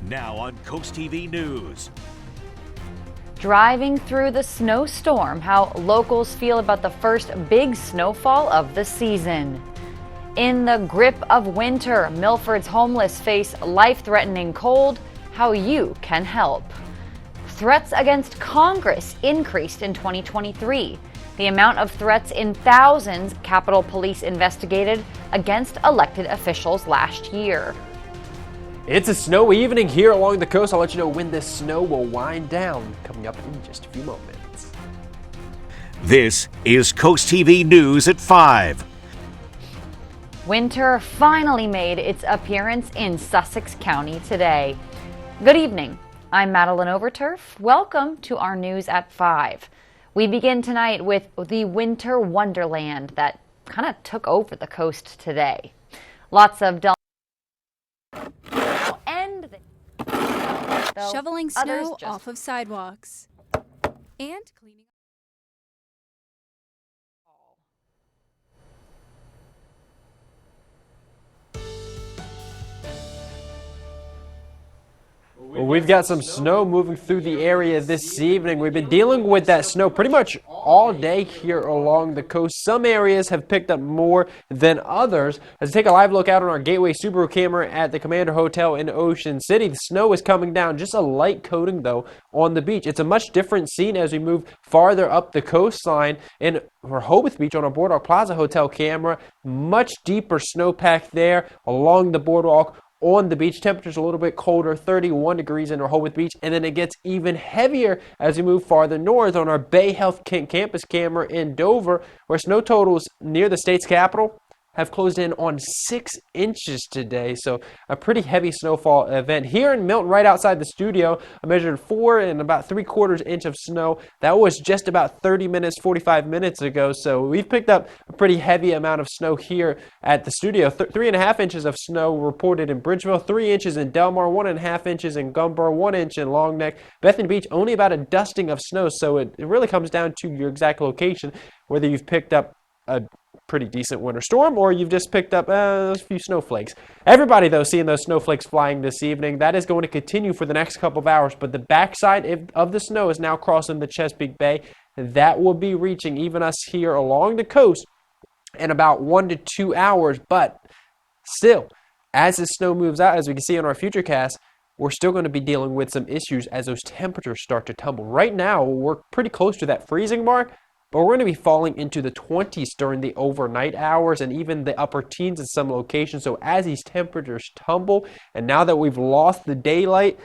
Now on CoastTV News. Driving through the snowstorm, how locals feel about the first big snowfall of the season. In the grip of winter, Milford's homeless face life-threatening cold, how you can help. Threats against Congress increased in 2023. The amount of threats in thousands Capitol Police investigated against elected officials last year. It's a snowy evening here along the coast. I'll let you know when this snow will wind down coming up in just a few moments. This is CoastTV News at 5. Winter finally made its appearance in Sussex County today. Good evening. I'm Madeline Overturf. Welcome to our news at 5. We begin tonight with the winter wonderland that kind of took over the coast today. Lots of shoveling snow off of sidewalks and cleaning. Well, we've got some snow moving through the area this evening. We've been dealing with that snow pretty much all day here along the coast. Some areas have picked up more than others. As we take a live look out on our Gateway Subaru camera at the Commander Hotel in Ocean City, the snow is coming down, just a light coating though on the beach. It's a much different scene as we move farther up the coastline in Rehoboth Beach on our Boardwalk Plaza Hotel camera. Much deeper snowpack there along the boardwalk. On the beach, temperatures a little bit colder, 31 degrees in Rehoboth Beach, and then it gets even heavier as we move farther north on our Bay Health Campus camera in Dover, where snow totals near the state's capital have closed in on 6 inches today. So a pretty heavy snowfall event. Here in Milton, right outside the studio, I measured 4 and about 3/4 inch of snow. That was just about 45 minutes ago. So we've picked up a pretty heavy amount of snow here at the studio. 3.5 inches of snow reported in Bridgeville, 3 inches in Delmar, 1.5 inches in Gumber, 1 inch in Long Neck. Bethany Beach, only about a dusting of snow. So it really comes down to your exact location, whether you've picked up a pretty decent winter storm or you've just picked up a few snowflakes. Everybody though seeing those snowflakes flying this evening. That is going to continue for the next couple of hours, but the backside of the snow is now crossing the Chesapeake Bay. That will be reaching even us here along the coast in about 1 to 2 hours, but still, as the snow moves out, as we can see on our futurecast, we're still going to be dealing with some issues as those temperatures start to tumble. Right now, we're pretty close to that freezing mark, but we're going to be falling into the 20s during the overnight hours and even the upper teens in some locations. So as these temperatures tumble, and now that we've lost the daylight,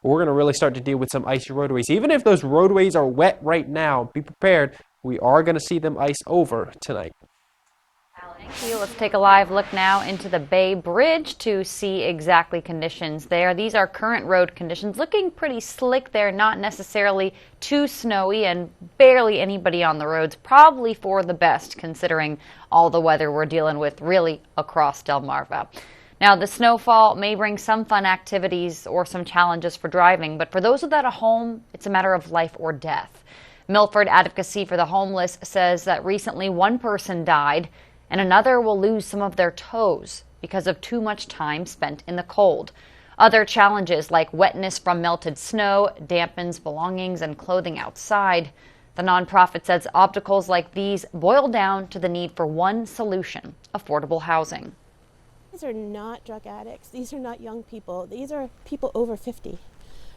we're going to really start to deal with some icy roadways. Even if those roadways are wet right now, be prepared. We are going to see them ice over tonight. Thank you. Let's take a live look now into the Bay Bridge to see exactly conditions there. These are current road conditions, looking pretty slick there, not necessarily too snowy and barely anybody on the roads. Probably for the best considering all the weather we're dealing with really across Delmarva. Now, the snowfall may bring some fun activities or some challenges for driving, but for those without a home, it's a matter of life or death. Milford Advocacy for the Homeless says that recently one person died and another will lose some of their toes because of too much time spent in the cold. Other challenges like wetness from melted snow dampens belongings and clothing outside. The nonprofit says obstacles like these boil down to the need for one solution: affordable housing. These are not drug addicts. These are not young people. These are people over 50.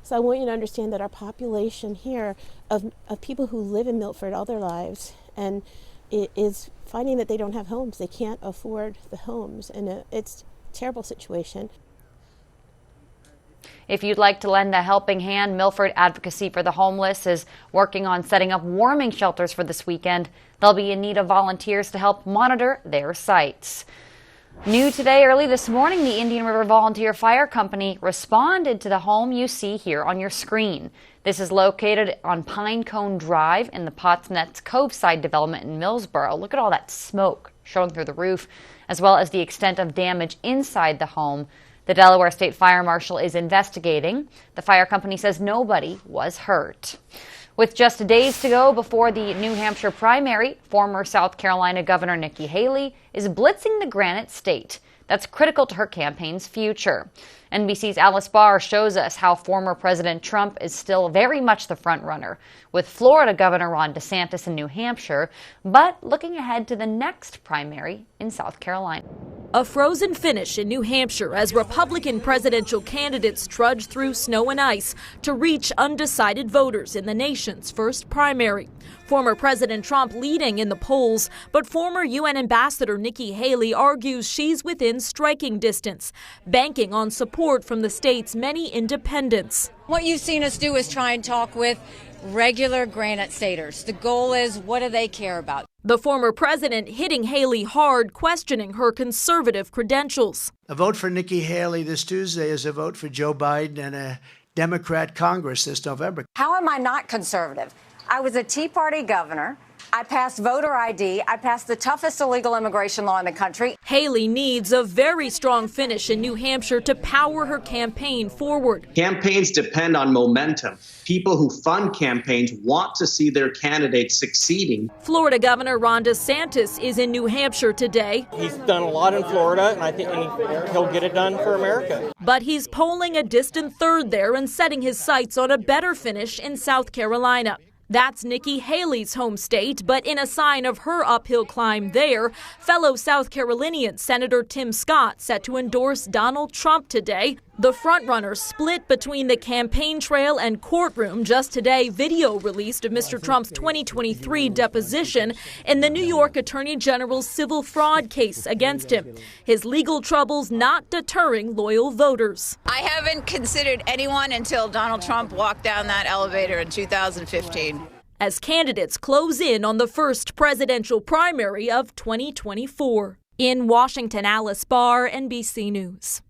So I want you to understand that our population here of people who live in Milford all their lives and it is finding that they don't have homes. They can't afford the homes, and it's a terrible situation. If you'd like to lend a helping hand, Milford Advocacy for the Homeless is working on setting up warming shelters for this weekend. They'll be in need of volunteers to help monitor their sites. New today, early this morning, the Indian River Volunteer Fire Company responded to the home you see here on your screen. This is located on Pinecone Drive in the Pottsnets Coveside development in Millsboro. Look at all that smoke showing through the roof, as well as the extent of damage inside the home. The Delaware State Fire Marshal is investigating. The fire company says nobody was hurt. With just days to go before the New Hampshire primary, former South Carolina Governor Nikki Haley is blitzing the Granite State. That's critical to her campaign's future. NBC's Alice Barr shows us how former President Trump is still very much the front runner, with Florida Governor Ron DeSantis in New Hampshire, but looking ahead to the next primary in South Carolina. A frozen finish in New Hampshire as Republican presidential candidates trudge through snow and ice to reach undecided voters in the nation's first primary. Former President Trump leading in the polls, but former UN Ambassador Nikki Haley argues she's within striking distance, banking on support from the state's many independents. What you've seen us do is try and talk with regular Granite Staters. The goal is, what do they care about? The former president hitting Haley hard, questioning her conservative credentials. A vote for Nikki Haley this Tuesday is a vote for Joe Biden and a Democrat Congress this November. How am I not conservative? I was a Tea Party governor. I passed voter ID. I passed the toughest illegal immigration law in the country. Haley needs a very strong finish in New Hampshire to power her campaign forward. Campaigns depend on momentum. People who fund campaigns want to see their candidates succeeding. Florida Governor Ron DeSantis is in New Hampshire today. He's done a lot in Florida, and I think he'll get it done for America. But he's polling a distant third there and setting his sights on a better finish in South Carolina. That's Nikki Haley's home state, but in a sign of her uphill climb there, fellow South Carolinian Senator Tim Scott set to endorse Donald Trump today. The frontrunner split between the campaign trail and courtroom. Just today, video released of Mr. Trump's 2023 deposition in the New York Attorney General's civil fraud case against him. His legal troubles not deterring loyal voters. I haven't considered anyone until Donald Trump walked down that elevator in 2015. As candidates close in on the first presidential primary of 2024. In Washington, Alice Barr, NBC News.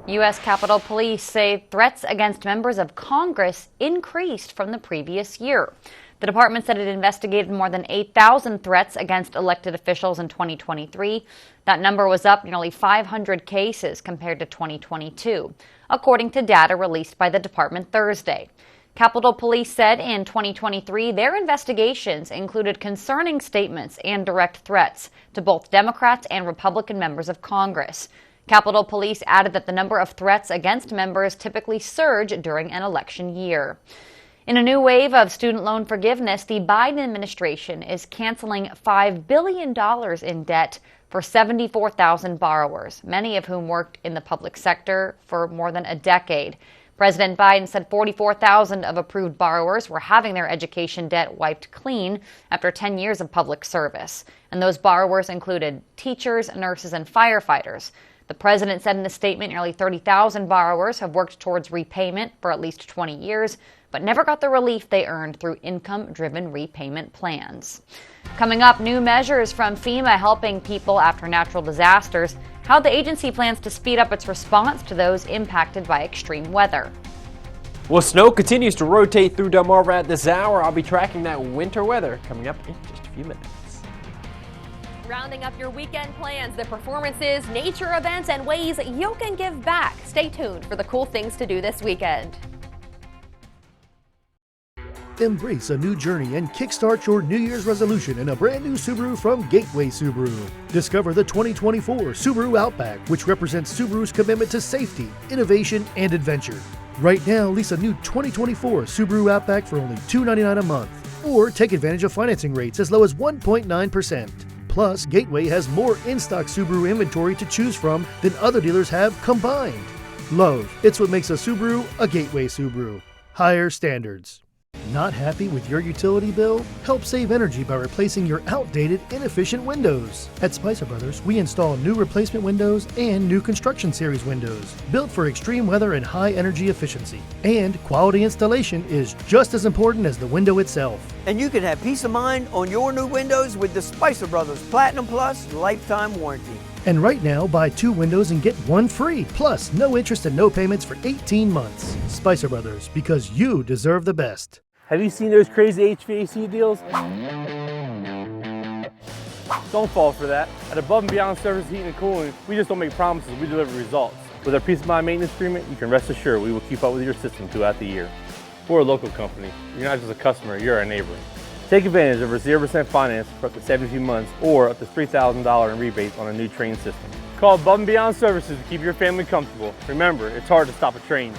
U.S. Capitol Police say threats against members of Congress increased from the previous year. The department said it investigated more than 8,000 threats against elected officials in 2023. That number was up nearly 500 cases compared to 2022, according to data released by the department Thursday. Capitol Police said in 2023 their investigations included concerning statements and direct threats to both Democrats and Republican members of Congress. Capitol Police added that the number of threats against members typically surge during an election year. In a new wave of student loan forgiveness, the Biden administration is canceling $5 billion in debt for 74,000 borrowers, many of whom worked in the public sector for more than a decade. President Biden said 44,000 of approved borrowers were having their education debt wiped clean after 10 years of public service. And those borrowers included teachers, nurses, and firefighters. The president said in a statement nearly 30,000 borrowers have worked towards repayment for at least 20 years, but never got the relief they earned through income-driven repayment plans. Coming up, new measures from FEMA helping people after natural disasters, how the agency plans to speed up its response to those impacted by extreme weather. Well, snow continues to rotate through Delmarva at this hour. I'll be tracking that winter weather coming up in just a few minutes. Rounding up your weekend plans, the performances, nature events, and ways you can give back. Stay tuned for the cool things to do this weekend. Embrace a new journey and kickstart your New Year's resolution in a brand new Subaru from Gateway Subaru. Discover the 2024 Subaru Outback, which represents Subaru's commitment to safety, innovation, and adventure. Right now, lease a new 2024 Subaru Outback for only $299 a month, or take advantage of financing rates as low as 1.9%. Plus, Gateway has more in-stock Subaru inventory to choose from than other dealers have combined. Love, it's what makes a Subaru a Gateway Subaru. Higher standards. Not happy with your utility bill? Help save energy by replacing your outdated, inefficient windows. At Spicer Brothers, we install new replacement windows and new construction series windows, built for extreme weather and high energy efficiency. And quality installation is just as important as the window itself. And you can have peace of mind on your new windows with the Spicer Brothers Platinum Plus lifetime warranty. And right now, buy 2 windows and get 1 free. Plus, no interest and no payments for 18 months. Spicer Brothers, because you deserve the best. Have you seen those crazy HVAC deals? Don't fall for that. At Above and Beyond Service Heating and Cooling, we just don't make promises, we deliver results. With our Peace of Mind maintenance agreement, you can rest assured we will keep up with your system throughout the year. We're a local company. You're not just a customer, you're our neighbor. Take advantage of our 0% finance for up to 72 months or up to $3,000 in rebates on a new train system. Call Above and Beyond Services to keep your family comfortable. Remember, it's hard to stop a train.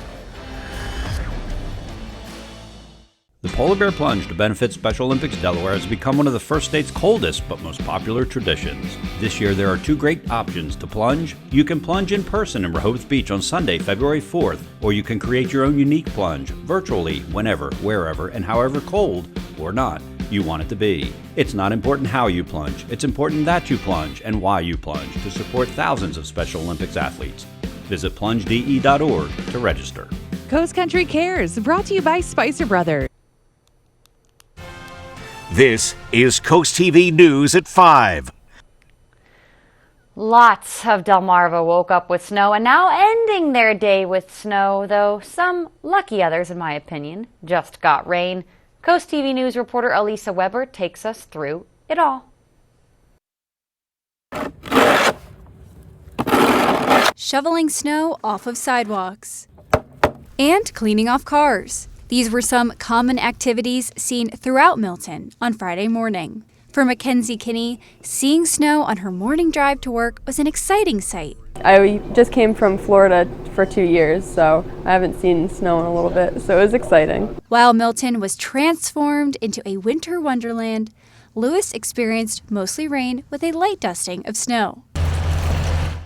The Polar Bear Plunge to benefit Special Olympics Delaware has become one of the first state's coldest but most popular traditions. This year there are two great options to plunge. You can plunge in person in Rehoboth Beach on Sunday, February 4th, or you can create your own unique plunge virtually whenever, wherever, and however cold or not you want it to be. It's not important how you plunge, it's important that you plunge and why you plunge to support thousands of Special Olympics athletes. Visit plungede.org to register. Coast Country Cares, brought to you by Spicer Brothers. This is Coast TV News at 5. Lots of Delmarva woke up with snow and now ending their day with snow, though some lucky others, in my opinion, just got rain. Coast TV News reporter Elisa Weber takes us through it all. Shoveling snow off of sidewalks and cleaning off cars. These were some common activities seen throughout Milton on Friday morning. For Mackenzie Kinney, seeing snow on her morning drive to work was an exciting sight. I just came from Florida for 2 years, so I haven't seen snow in a little bit, so it was exciting. While Milton was transformed into a winter wonderland, Lewis experienced mostly rain with a light dusting of snow.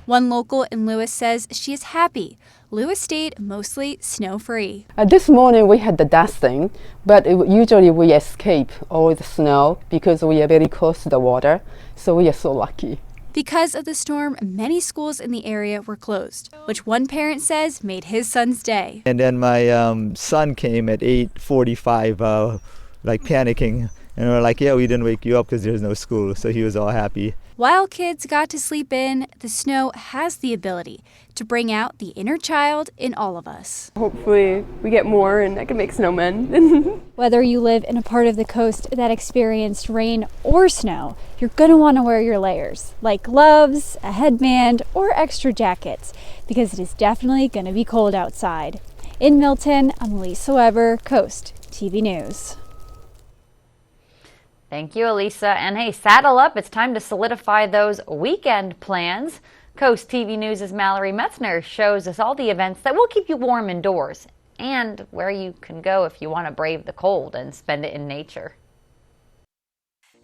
One local in Lewis says she is happy Lewis stayed mostly snow-free. This morning we had the dusting, but usually we escape all the snow because we are very close to the water, so we are so lucky. Because of the storm, many schools in the area were closed, which one parent says made his son's day. And then my son came at 8:45, like panicking, and we're like, yeah, we didn't wake you up because there's no school, so he was all happy. While kids got to sleep in, the snow has the ability to bring out the inner child in all of us. Hopefully we get more and I can make snowmen. Whether you live in a part of the coast that experienced rain or snow, you're going to want to wear your layers, like gloves, a headband, or extra jackets, because it is definitely going to be cold outside. In Milton, I'm Elisa Weber, Coast TV News. Thank you, Elisa. And hey, saddle up. It's time to solidify those weekend plans. Coast TV News' Mallory Metzner shows us all the events that will keep you warm indoors and where you can go if you want to brave the cold and spend it in nature.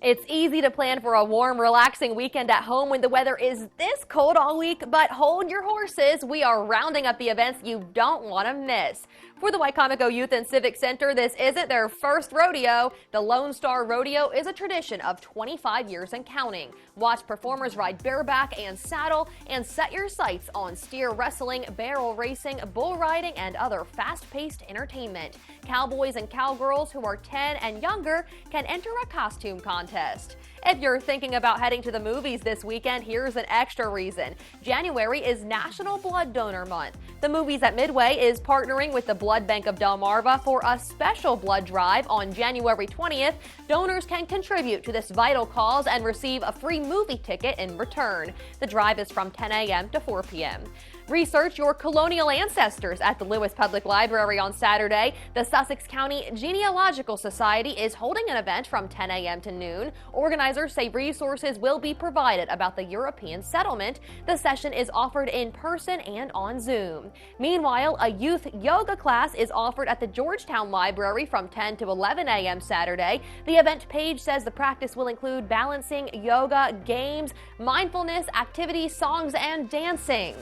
It's easy to plan for a warm, relaxing weekend at home when the weather is this cold all week, but hold your horses. We are rounding up the events you don't want to miss. For the Wicomico Youth and Civic Center, this isn't their first rodeo. The Lone Star Rodeo is a tradition of 25 years and counting. Watch performers ride bareback and saddle, and set your sights on steer wrestling, barrel racing, bull riding, and other fast-paced entertainment. Cowboys and cowgirls who are 10 and younger can enter a costume contest. If you're thinking about heading to the movies this weekend, here's an extra reason. January is National Blood Donor Month. The Movies at Midway is partnering with the Blood Bank of Delmarva for a special blood drive on January 20th. Donors can contribute to this vital cause and receive a free movie ticket in return. The drive is from 10 a.m. to 4 p.m. Research your colonial ancestors at the Lewis Public Library on Saturday. The Sussex County Genealogical Society is holding an event from 10 a.m. to noon. Organizers say resources will be provided about the European settlement. The session is offered in person and on Zoom. Meanwhile, a youth yoga class is offered at the Georgetown Library from 10 to 11 a.m. Saturday. The event page says the practice will include balancing, yoga, games, mindfulness, activities, songs, and dancing.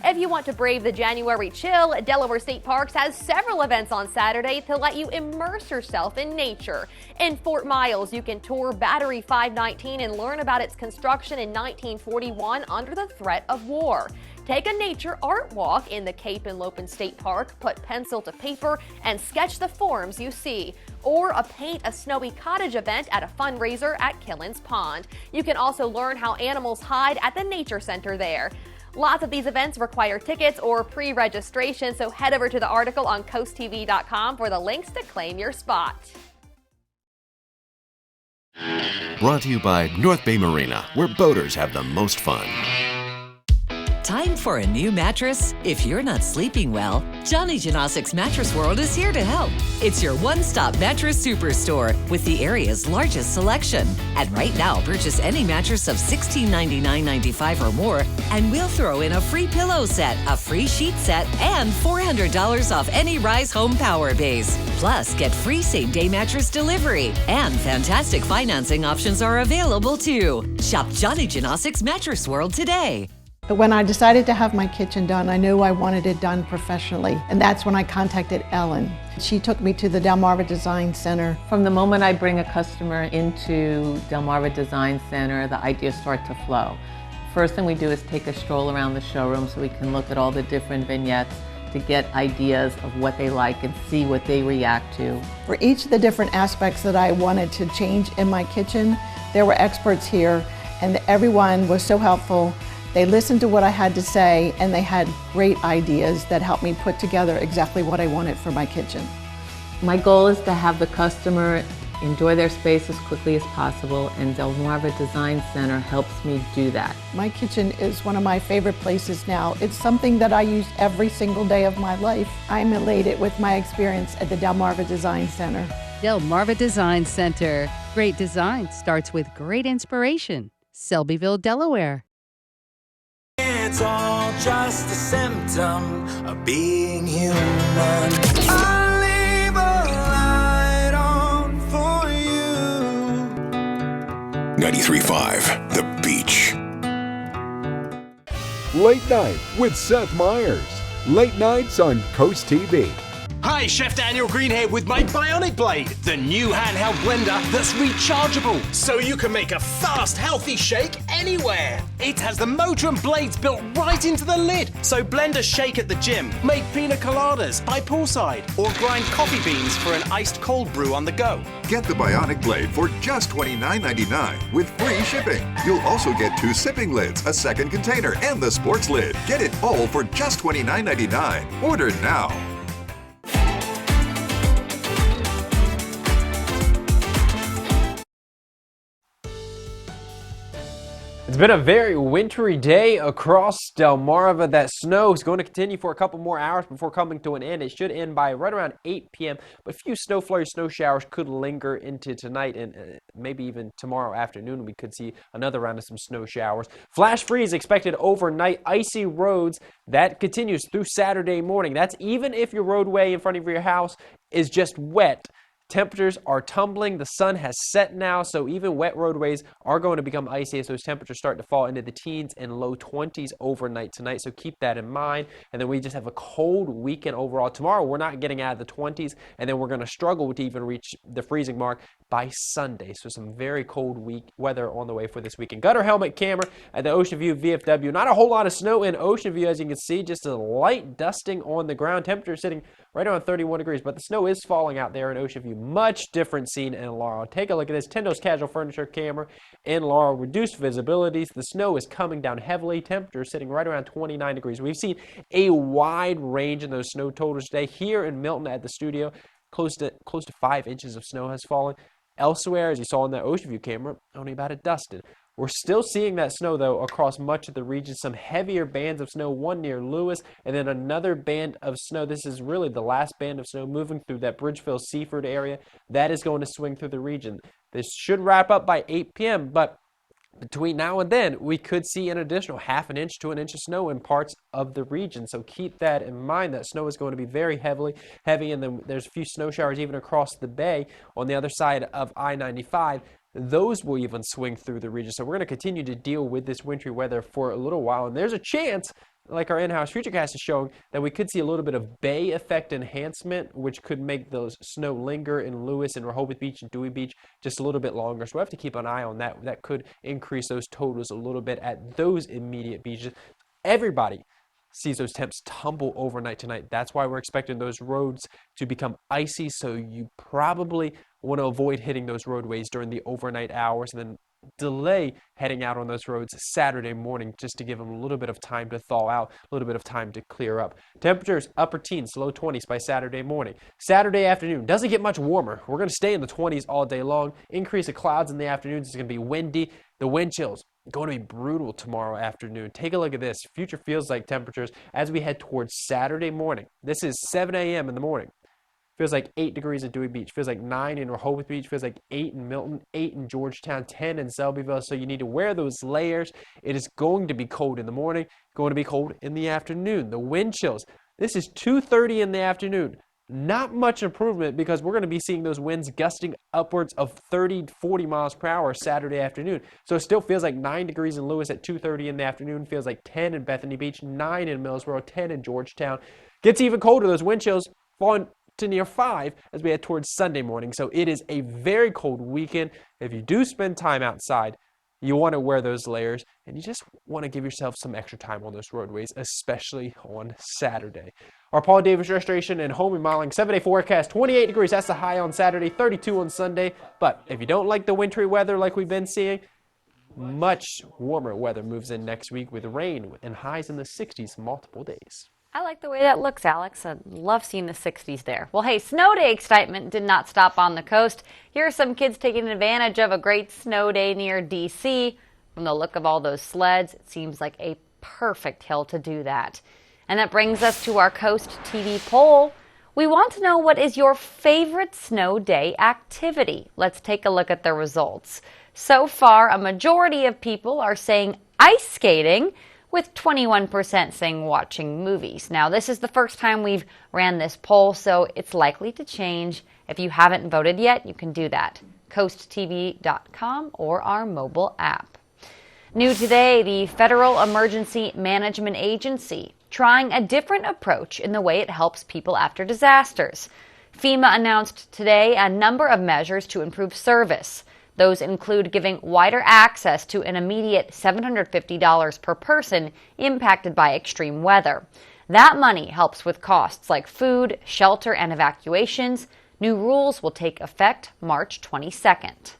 If you want to brave the January chill, Delaware State Parks has several events on Saturday to let you immerse yourself in nature. In Fort Miles, you can tour Battery 519 and learn about its construction in 1941 under the threat of war. Take a nature art walk in the Cape and Lopin State Park, put pencil to paper, and sketch the forms you see. Or paint a snowy cottage event at a fundraiser at Killens Pond. You can also learn how animals hide at the Nature Center there. Lots of these events require tickets or pre-registration, so head over to the article on CoastTV.com for the links to claim your spot. Brought to you by North Bay Marina, where boaters have the most fun. Time for a new mattress? If you're not sleeping well, Johnny Janosik's Mattress World is here to help. It's your one-stop mattress superstore with the area's largest selection. And right now, purchase any mattress of $1699.95 or more, and we'll throw in a free pillow set, a free sheet set, and $400 off any Rise Home Power Base. Plus, get free same-day mattress delivery. And fantastic financing options are available too. Shop Johnny Janosik's Mattress World today. But when I decided to have my kitchen done, I knew I wanted it done professionally. And that's when I contacted Ellen. She took me to the Delmarva Design Center. From the moment I bring a customer into Delmarva Design Center, the ideas start to flow. First thing we do is take a stroll around the showroom so we can look at all the different vignettes to get ideas of what they like and see what they react to. For each of the different aspects that I wanted to change in my kitchen, there were experts here, and everyone was so helpful. They listened to what I had to say, and they had great ideas that helped me put together exactly what I wanted for my kitchen. My goal is to have the customer enjoy their space as quickly as possible, and Delmarva Design Center helps me do that. My kitchen is one of my favorite places now. It's something that I use every single day of my life. I'm elated with my experience at the Delmarva Design Center. Delmarva Design Center. Great design starts with great inspiration. Selbyville, Delaware. It's all just a symptom of being human. I'll leave a light on for you. 93.5 The Beach. Late Night with Seth Meyers. Late nights on CoastTV. Hi, Chef Daniel Greenhead with my Bionic Blade, the new handheld blender that's rechargeable, so you can make a fast, healthy shake anywhere. It has the motor and blades built right into the lid, so blenders shake at the gym, make pina coladas by poolside, or grind coffee beans for an iced cold brew on the go. Get the Bionic Blade for just $29.99 with free shipping. You'll also get 2 sipping lids, a second container, and the sports lid. Get it all for just $29.99. Order now. It's been a very wintry day across Delmarva. That snow is going to continue for a couple more hours before coming to an end. It should end by right around 8 p.m., but a few snow flurries, snow showers could linger into tonight and maybe even tomorrow afternoon. We could see another round of some snow showers. Flash freeze expected overnight. Icy roads, that continues through Saturday morning. That's even if your roadway in front of your house is just wet. Temperatures are tumbling. The sun has set now, so even wet roadways are going to become icy as those temperatures start to fall into the teens and low 20s overnight tonight, so keep that in mind. And then we just have a cold weekend overall. Tomorrow, we're not getting out of the 20s, and then we're going to struggle to even reach the freezing mark by Sunday. So some very cold weather on the way for this weekend. Gutter helmet camera at the Ocean View VFW. Not a whole lot of snow in Ocean View, as you can see, just a light dusting on the ground. Temperature sitting right around 31 degrees, but the snow is falling out there in Ocean View. Much different scene in Laurel. Take a look at this Tendo's Casual Furniture camera in Laurel. Reduced visibilities. The snow is coming down heavily. Temperature sitting right around 29 degrees. We've seen a wide range in those snow totals today. Here in Milton at the studio, close to 5 inches of snow has fallen. Elsewhere, as you saw in that Ocean View camera, only about a dusted. We're still seeing that snow, though, across much of the region. Some heavier bands of snow, one near Lewis, and then another band of snow. This is really the last band of snow moving through that Bridgeville-Seaford area. That is going to swing through the region. This should wrap up by 8 p.m., but between now and then, we could see an additional half an inch to an inch of snow in parts of the region. So keep that in mind. That snow is going to be very heavy, and then there's a few snow showers even across the bay on the other side of I-95. Those will even swing through the region. So we're going to continue to deal with this wintry weather for a little while. And there's a chance, like our in-house Futurecast is showing, that we could see a little bit of bay effect enhancement, which could make those snow linger in Lewis and Rehoboth Beach and Dewey Beach just a little bit longer. So we have to keep an eye on that. That could increase those totals a little bit at those immediate beaches. Everybody sees those temps tumble overnight tonight. That's why we're expecting those roads to become icy, so you probably want to avoid hitting those roadways during the overnight hours, and then delay heading out on those roads Saturday morning just to give them a little bit of time to thaw out, a little bit of time to clear up. Temperatures upper teens, low 20s by Saturday morning. Saturday afternoon doesn't get much warmer. We're going to stay in the 20s all day long. Increase of clouds in the afternoons. It's going to be windy. The wind chills going to be brutal tomorrow afternoon. Take a look at this. Future feels like temperatures as we head towards Saturday morning. This is 7 a.m. in the morning. Feels like 8 degrees at Dewey Beach. Feels like 9 in Rehoboth Beach. Feels like 8 in Milton, 8 in Georgetown, 10 in Selbyville. So you need to wear those layers. It is going to be cold in the morning, going to be cold in the afternoon. The wind chills. This is 2:30 in the afternoon. Not much improvement because we're going to be seeing those winds gusting upwards of 30 to 40 miles per hour Saturday afternoon. So it still feels like 9 degrees in Lewis at 2:30 in the afternoon. Feels like 10 in Bethany Beach, 9 in Millsboro, 10 in Georgetown. Gets even colder. Those wind chills falling to near 5 as we head towards Sunday morning. So it is a very cold weekend. If you do spend time outside, you want to wear those layers, and you just want to give yourself some extra time on those roadways, especially on Saturday. Our Paul Davis Restoration and Home Remodeling 7-day forecast, 28 degrees. That's the high on Saturday, 32 on Sunday. But if you don't like the wintry weather like we've been seeing, much warmer weather moves in next week with rain and highs in the 60s multiple days. I like the way that looks, Alex. I love seeing the 60s there. Well, hey, snow day excitement did not stop on the coast. Here are some kids taking advantage of a great snow day near D.C. From the look of all those sleds, it seems like a perfect hill to do that. And that brings us to our Coast TV poll. We want to know, what is your favorite snow day activity? Let's take a look at the results. So far, a majority of people are saying ice skating, with 21% saying watching movies. Now, this is the first time we've ran this poll, so it's likely to change. If you haven't voted yet, you can do that. CoastTV.com or our mobile app. New today, the Federal Emergency Management Agency trying a different approach in the way it helps people after disasters. FEMA announced today a number of measures to improve service. Those include giving wider access to an immediate $750 per person impacted by extreme weather. That money helps with costs like food, shelter, and evacuations. New rules will take effect March 22nd.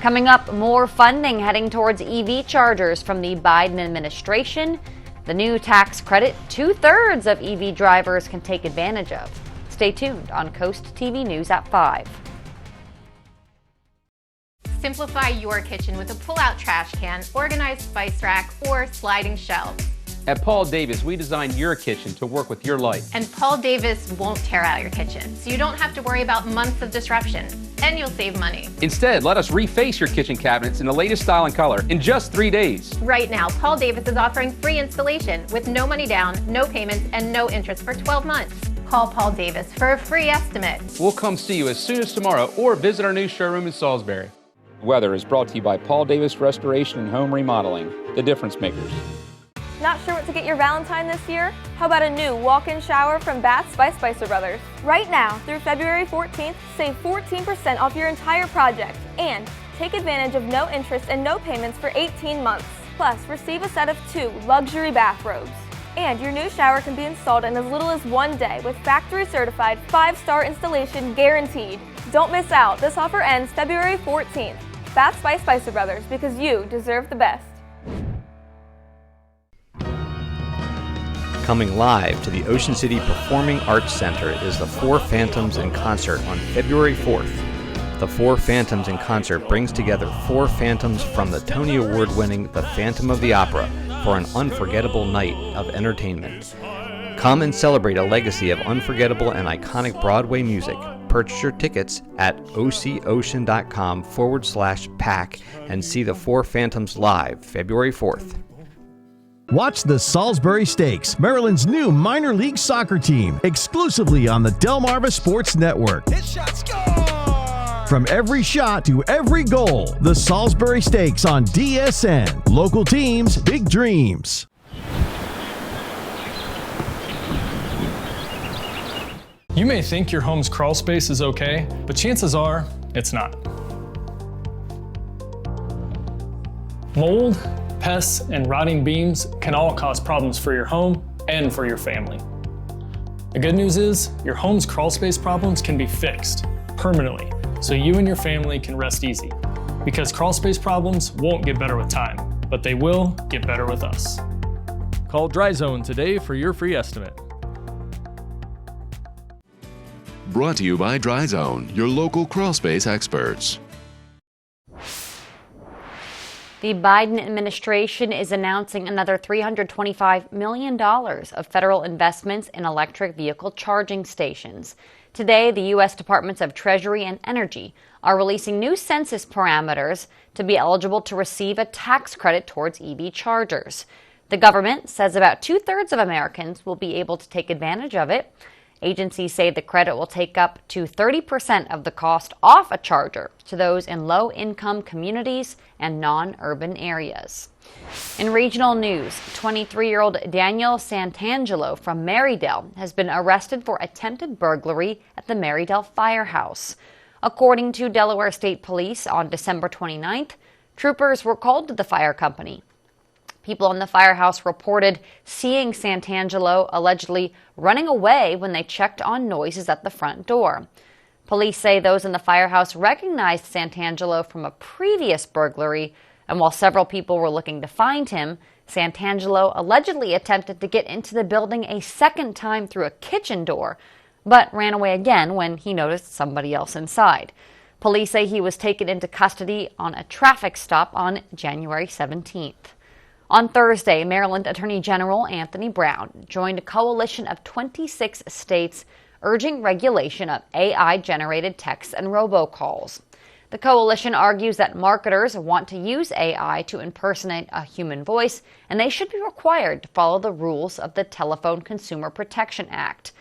Coming up, more funding heading towards EV chargers from the Biden administration. The new tax credit 2/3 of EV drivers can take advantage of. Stay tuned on Coast TV News at 5. Simplify your kitchen with a pull-out trash can, organized spice rack, or sliding shelves. At Paul Davis, we designed your kitchen to work with your life. And Paul Davis won't tear out your kitchen, so you don't have to worry about months of disruption. And you'll save money. Instead, let us reface your kitchen cabinets in the latest style and color in just 3 days. Right now, Paul Davis is offering free installation with no money down, no payments, and no interest for 12 months. Call Paul Davis for a free estimate. We'll come see you as soon as tomorrow or visit our new showroom in Salisbury. Weather is brought to you by Paul Davis Restoration and Home Remodeling, the difference makers. Not sure what to get your Valentine this year? How about a new walk-in shower from Baths by Spicer Brothers? Right now, through February 14th, save 14% off your entire project and take advantage of no interest and no payments for 18 months. Plus, receive a set of 2 luxury bathrobes. And your new shower can be installed in as little as 1 day with factory-certified 5-star installation guaranteed. Don't miss out. This offer ends February 14th. Baths by Spicer Brothers, because you deserve the best. Coming live to the Ocean City Performing Arts Center is the Four Phantoms in Concert on February 4th. The Four Phantoms in Concert brings together 4 phantoms from the Tony Award-winning The Phantom of the Opera for an unforgettable night of entertainment. Come and celebrate a legacy of unforgettable and iconic Broadway music. Purchase your tickets at ococean.com/pack and see the Four Phantoms live February 4th. Watch the Salisbury Stakes, Maryland's new minor league soccer team, exclusively on the Delmarva Sports Network. From every shot to every goal, the Salisbury Stakes on DSN. Local teams, big dreams. You may think your home's crawl space is okay, but chances are it's not. Mold, pests, and rotting beams can all cause problems for your home and for your family. The good news is your home's crawl space problems can be fixed permanently, so you and your family can rest easy. Because crawl space problems won't get better with time, but they will get better with us. Call Dry Zone today for your free estimate. Brought to you by Dry Zone, your local crawl space experts. The Biden administration is announcing another $325 million of federal investments in electric vehicle charging stations. Today, the U.S. Departments of Treasury and Energy are releasing new census parameters to be eligible to receive a tax credit towards EV chargers. The government says about 2/3 of Americans will be able to take advantage of it. Agencies say the credit will take up to 30% of the cost off a charger to those in low-income communities and non-urban areas. In regional news, 23-year-old Daniel Santangelo from Marydale has been arrested for attempted burglary at the Marydale Firehouse. According to Delaware State Police, on December 29th, troopers were called to the fire company. People in the firehouse reported seeing Santangelo allegedly running away when they checked on noises at the front door. Police say those in the firehouse recognized Santangelo from a previous burglary, and while several people were looking to find him, Santangelo allegedly attempted to get into the building a second time through a kitchen door, but ran away again when he noticed somebody else inside. Police say he was taken into custody on a traffic stop on January 17th. On Thursday, Maryland Attorney General Anthony Brown joined a coalition of 26 states urging regulation of AI-generated texts and robocalls. The coalition argues that marketers want to use AI to impersonate a human voice, and they should be required to follow the rules of the Telephone Consumer Protection Act.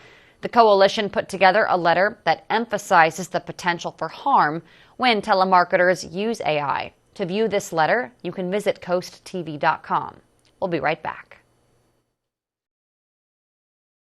The coalition put together a letter that emphasizes the potential for harm when telemarketers use AI. To view this letter, you can visit CoastTV.com. We'll be right back.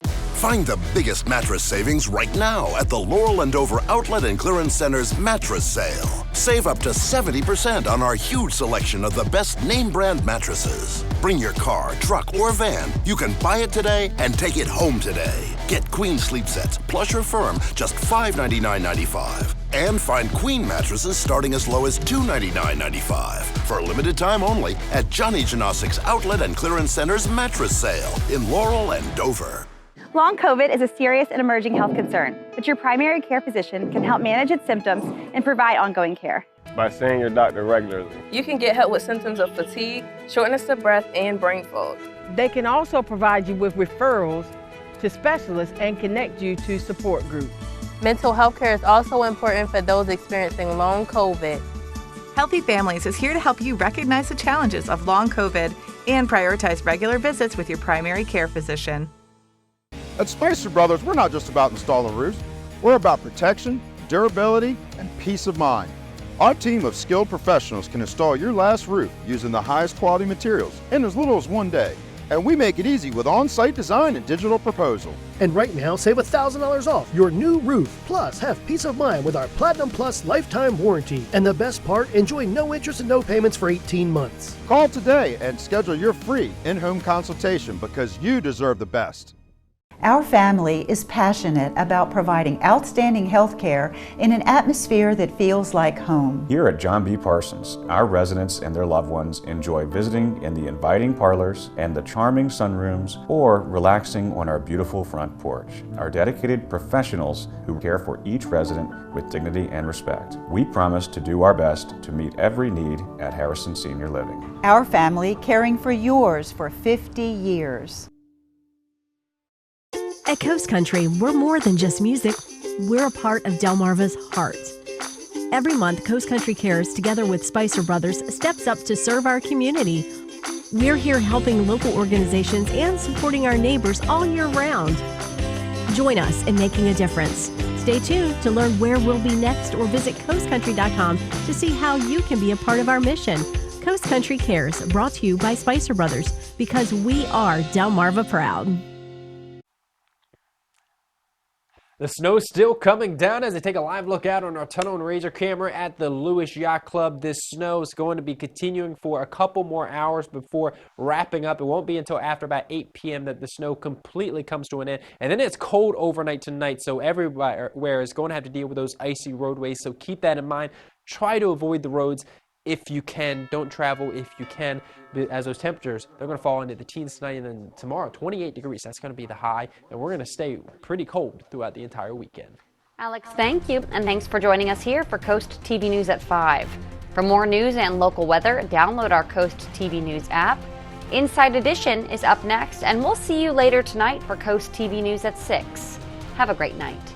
Find the biggest mattress savings right now at the Laurel and Dover Outlet and Clearance Center's mattress sale. Save up to 70% on our huge selection of the best name brand mattresses. Bring your car, truck, or van. You can buy it today and take it home today. Get queen sleep sets, plush or firm, just $599.95. And find queen mattresses starting as low as $299.95 for a limited time only at Johnny Janosic's Outlet and Clearance Center's mattress sale in Laurel and Dover. Long COVID is a serious and emerging health concern, but your primary care physician can help manage its symptoms and provide ongoing care. By seeing your doctor regularly. You can get help with symptoms of fatigue, shortness of breath, and brain fog. They can also provide you with referrals to specialists and connect you to support groups. Mental health care is also important for those experiencing long COVID. Healthy Families is here to help you recognize the challenges of long COVID and prioritize regular visits with your primary care physician. At Spicer Brothers, we're not just about installing roofs. We're about protection, durability, and peace of mind. Our team of skilled professionals can install your last roof using the highest quality materials in as little as 1 day. And we make it easy with on-site design and digital proposal. And right now, save $1,000 off your new roof. Plus, have peace of mind with our Platinum Plus lifetime warranty. And the best part, enjoy no interest and no payments for 18 months. Call today and schedule your free in-home consultation because you deserve the best. Our family is passionate about providing outstanding health care in an atmosphere that feels like home. Here at John B. Parsons, our residents and their loved ones enjoy visiting in the inviting parlors and the charming sunrooms or relaxing on our beautiful front porch. Our dedicated professionals who care for each resident with dignity and respect. We promise to do our best to meet every need at Harrison Senior Living. Our family caring for yours for 50 years. At Coast Country, we're more than just music. We're a part of Delmarva's heart. Every month, Coast Country Cares, together with Spicer Brothers, steps up to serve our community. We're here helping local organizations and supporting our neighbors all year round. Join us in making a difference. Stay tuned to learn where we'll be next or visit coastcountry.com to see how you can be a part of our mission. Coast Country Cares, brought to you by Spicer Brothers, because we are Delmarva proud. The snow's still coming down as I take a live look out on our Tunnel and Razor camera at the Lewis Yacht Club. This snow is going to be continuing for a couple more hours before wrapping up. It won't be until after about 8 p.m. that the snow completely comes to an end. And then it's cold overnight tonight, so everywhere is going to have to deal with those icy roadways. So keep that in mind. Try to avoid the roads if you can. Don't travel if you can, as those temperatures, they're going to fall into the teens tonight, and then tomorrow 28 degrees. That's going to be the high, and we're going to stay pretty cold throughout the entire weekend. Alex, thank you, and thanks for joining us here for Coast TV News at 5. For more news and local weather, download our Coast TV News app. Inside Edition is up next, and we'll see you later tonight for Coast TV News at 6. Have a great night.